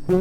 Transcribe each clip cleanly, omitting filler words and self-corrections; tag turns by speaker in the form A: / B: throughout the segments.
A: So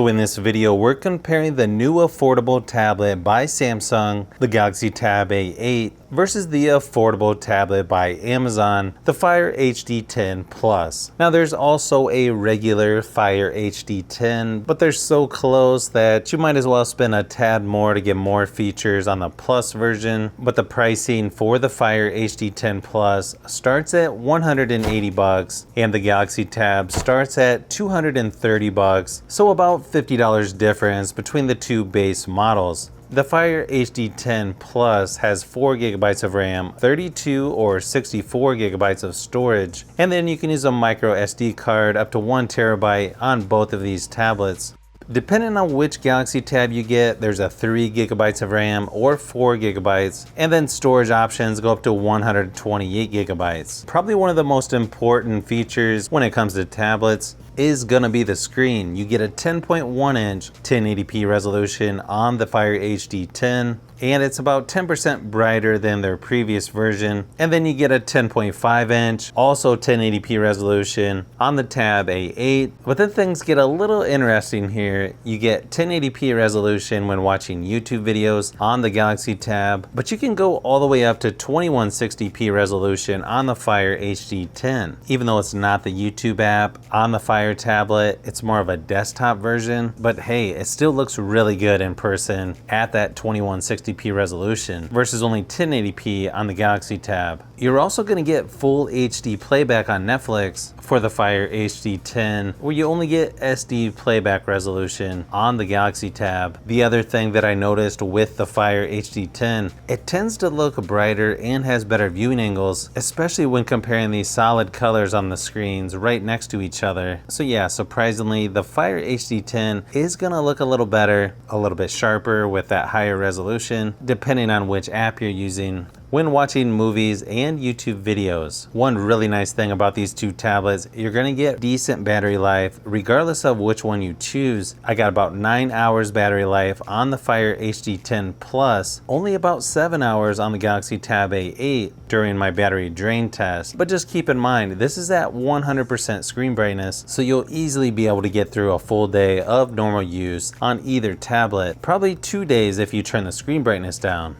A: in this video, we're comparing the new affordable tablet by Samsung, the Galaxy Tab A8, versus the affordable tablet by Amazon, the Fire HD 10 Plus. Now there's also a regular Fire HD 10, but they're so close that you might as well spend a tad more to get more features on the Plus version. But the pricing for the Fire HD 10 Plus starts at $180 and the Galaxy Tab starts at $230, so about $50 difference between the two base models. The Fire HD 10 Plus has 4 GB of RAM, 32 or 64 GB of storage, and then you can use a micro SD card up to 1 TB on both of these tablets. Depending on which Galaxy Tab you get, there's a 3 GB of RAM or 4 GB, and then storage options go up to 128 GB. Probably one of the most important features when it comes to tablets is gonna be the screen. You get a 10.1 inch 1080p resolution on the Fire HD 10, and it's about 10% brighter than their previous version. And then you get a 10.5 inch, also 1080p resolution on the Tab A8. But then things get a little interesting here. You get 1080p resolution when watching YouTube videos on the Galaxy Tab, but you can go all the way up to 2160p resolution on the Fire HD 10. Even though it's not the YouTube app on the Fire tablet, it's more of a desktop version, but hey, it still looks really good in person at that 2160p resolution versus only 1080p on the Galaxy Tab. You're also going to get full HD playback on Netflix for the Fire HD 10, where you only get SD playback resolution on the Galaxy Tab. The other thing that I noticed with the Fire HD 10, it tends to look brighter and has better viewing angles, especially when comparing these solid colors on the screens right next to each other. So yeah, surprisingly, the Fire HD 10 is gonna look a little better, a little bit sharper with that higher resolution, depending on which app you're using when watching movies and YouTube videos. One really nice thing about these two tablets, you're gonna get decent battery life regardless of which one you choose. I got about 9 hours battery life on the Fire HD 10 Plus, only about 7 hours on the Galaxy Tab A8 during my battery drain test. But just keep in mind, this is at 100% screen brightness, so you'll easily be able to get through a full day of normal use on either tablet, probably 2 days if you turn the screen brightness down.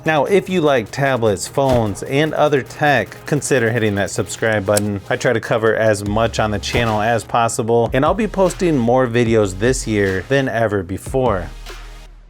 A: Now, if you like tablets, phones, and other tech, consider hitting that subscribe button. I try to cover as much on the channel as possible, and I'll be posting more videos this year than ever before.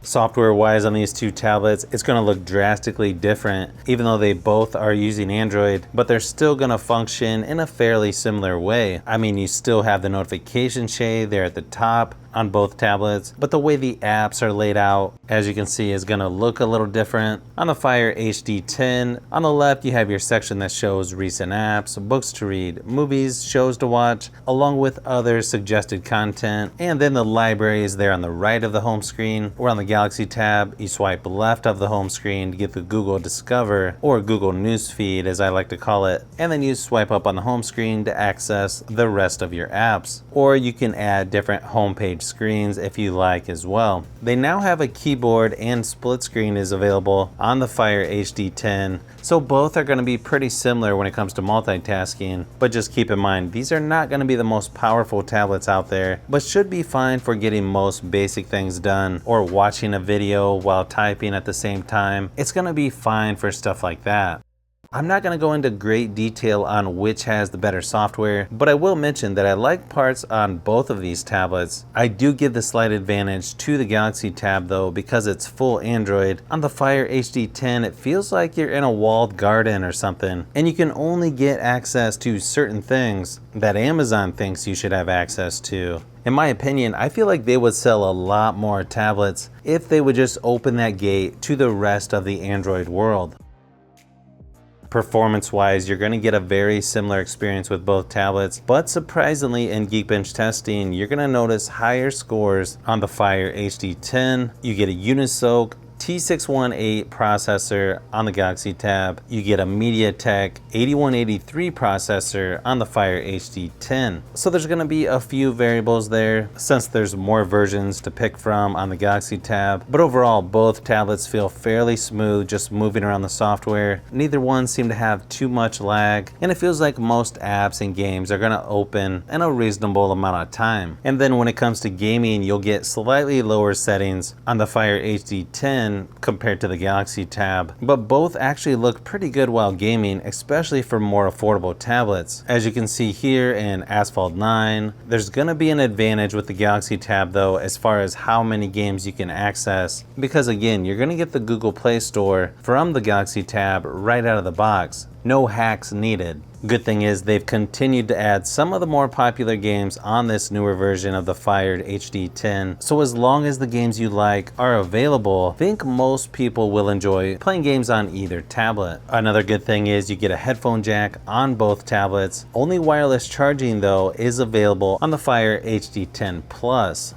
A: Software-wise on these two tablets, it's going to look drastically different, even though they both are using Android, but they're still going to function in a fairly similar way. I mean, you still have the notification shade there at the top on both tablets, but the way the apps are laid out, as you can see, is gonna look a little different. On the Fire HD 10, on the left you have your section that shows recent apps, books to read, movies, shows to watch, along with other suggested content, and then the library is there on the right of the home screen. Or on the Galaxy Tab, you swipe left of the home screen to get the Google Discover, or Google Newsfeed as I like to call it, and then you swipe up on the home screen to access the rest of your apps. Or you can add different homepage screens if you like as well. They now have a keyboard and split screen is available on the Fire HD 10, so both are going to be pretty similar when it comes to multitasking, but just keep in mind these are not going to be the most powerful tablets out there, but should be fine for getting most basic things done or watching a video while typing at the same time. It's going to be fine for stuff like that. I'm not going to go into great detail on which has the better software, but I will mention that I like parts on both of these tablets. I do give the slight advantage to the Galaxy Tab though, because it's full Android. On the Fire HD 10, it feels like you're in a walled garden or something, and you can only get access to certain things that Amazon thinks you should have access to. In my opinion, I feel like they would sell a lot more tablets if they would just open that gate to the rest of the Android world. Performance-wise, you're going to get a very similar experience with both tablets, but surprisingly in Geekbench testing, you're going to notice higher scores on the Fire HD 10. You get a Unisoc T618 processor on the Galaxy Tab. You get a MediaTek 8183 processor on the Fire HD 10. So there's going to be a few variables there since there's more versions to pick from on the Galaxy Tab. But overall, both tablets feel fairly smooth just moving around the software. Neither one seem to have too much lag, and it feels like most apps and games are going to open in a reasonable amount of time. And then when it comes to gaming, you'll get slightly lower settings on the Fire HD 10 compared to the Galaxy Tab, but both actually look pretty good while gaming, especially for more affordable tablets. As you can see here in Asphalt 9, there's going to be an advantage with the Galaxy Tab though as far as how many games you can access, because again, you're going to get the Google Play Store from the Galaxy Tab right out of the box. No hacks needed. Good thing is they've continued to add some of the more popular games on this newer version of the Fire HD 10. So as long as the games you like are available, I think most people will enjoy playing games on either tablet. Another good thing is you get a headphone jack on both tablets. Only wireless charging though is available on the Fire HD 10 Plus.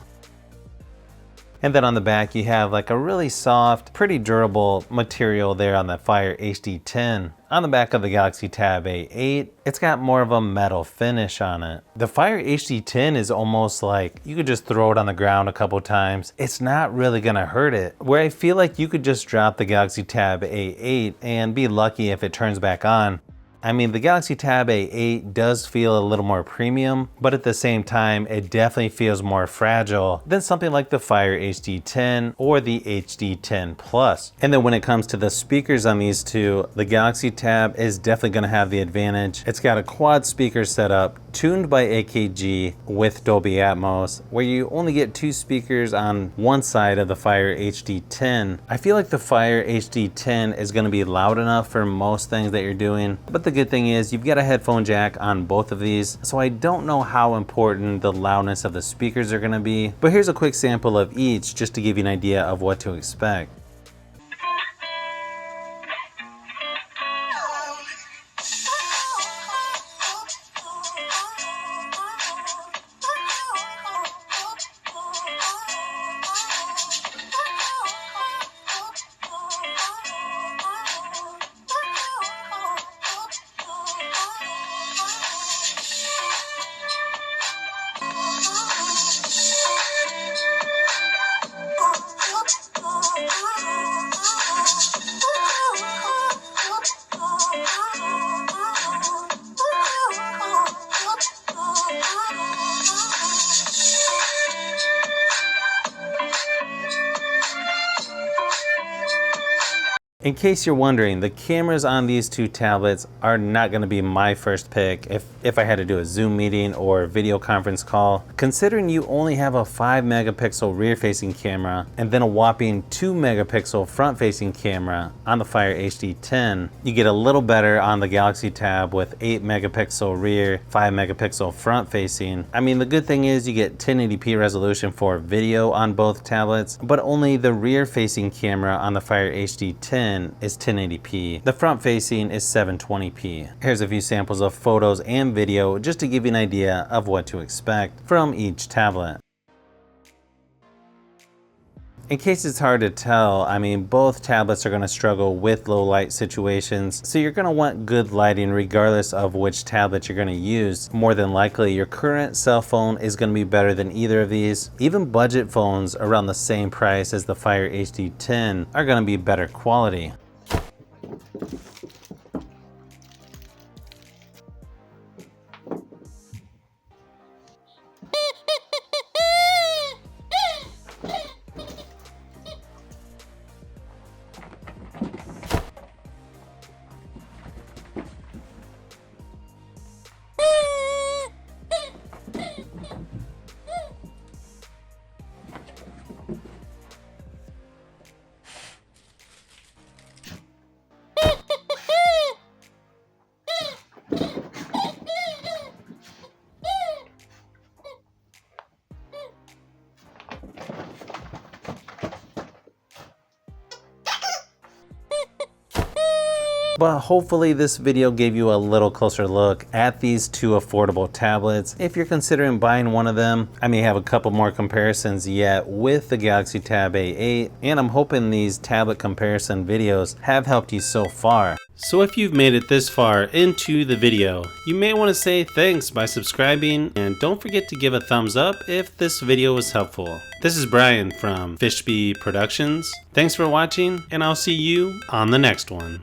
A: And then on the back you have like a really soft, pretty durable material there on the Fire HD 10. On the back of the Galaxy Tab A8, it's got more of a metal finish on it. The Fire HD 10 is almost like you could just throw it on the ground a couple times. It's not really gonna hurt it. Where I feel like you could just drop the Galaxy Tab A8 and be lucky if it turns back on. I mean, the Galaxy Tab A8 does feel a little more premium, but at the same time, it definitely feels more fragile than something like the Fire HD 10 or the HD 10 Plus. And then when it comes to the speakers on these two, the Galaxy Tab is definitely going to have the advantage. It's got a quad speaker setup tuned by AKG with Dolby Atmos, where you only get two speakers on one side of the Fire HD 10. I feel like the Fire HD 10 is going to be loud enough for most things that you're doing, but the good thing is you've got a headphone jack on both of these, so I don't know how important the loudness of the speakers are going to be, but here's a quick sample of each just to give you an idea of what to expect. In case you're wondering, the cameras on these two tablets are not going to be my first pick if I had to do a Zoom meeting or video conference call. Considering you only have a 5 megapixel rear facing camera and then a whopping 2 megapixel front facing camera on the Fire HD 10, you get a little better on the Galaxy Tab with 8 megapixel rear, 5 megapixel front facing. I mean, the good thing is you get 1080p resolution for video on both tablets, but only the rear facing camera on the Fire HD 10 is 1080p. The front facing is 720p. Here's a few samples of photos and video just to give you an idea of what to expect from each tablet. In case it's hard to tell, I mean, both tablets are going to struggle with low light situations, so you're going to want good lighting regardless of which tablet you're going to use. More than likely, your current cell phone is going to be better than either of these. Even budget phones around the same price as the Fire HD 10 are going to be better quality. But hopefully this video gave you a little closer look at these two affordable tablets. If you're considering buying one of them, I may have a couple more comparisons yet with the Galaxy Tab A8, and I'm hoping these tablet comparison videos have helped you so far. So if you've made it this far into the video, you may want to say thanks by subscribing, and don't forget to give a thumbs up if this video was helpful. This is Brian from Fishbee Productions. Thanks for watching, and I'll see you on the next one.